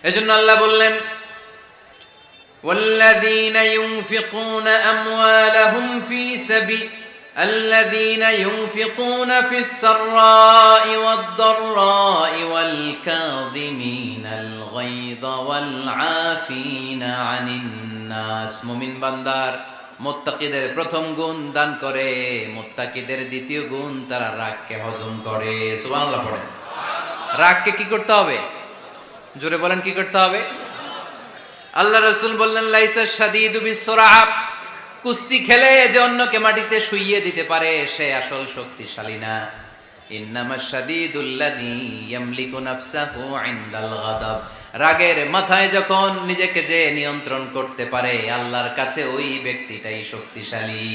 এজন্য আল্লাহ বললেন, والذين ينفقون أموالهم في سبيل الذين ينفقون في السراء والضراء والكاظمين الغيظ والعافين عن الناس। মুমিন বান্দার মুত্তাকিদের প্রথম গুণ দান করে, মুত্তাকিদের দ্বিতীয় গুণ তারা রাগকে হজম করে। সুবহানাল্লাহ পড়েন। রাগকে কি করতে হবে? জোরে বলেন, কি করতে হবে? আল্লাহ রাসূল বললেন, লাইসা শাদীদু বিসসুরা, কুস্তি খেলে যে অন্যকে মাটিতে শুইয়ে দিতে পারে সে আসল শক্তিশালী না। ইন্নামাশ শাদীদুল্লাযী ইয়ামলিকু নাফসাহু ইনদাল গাদাব, রাগের মাথায় যখন নিজেকে যে নিয়ন্ত্রণ করতে পারে আল্লাহর কাছে ওই ব্যক্তিটাই শক্তিশালী।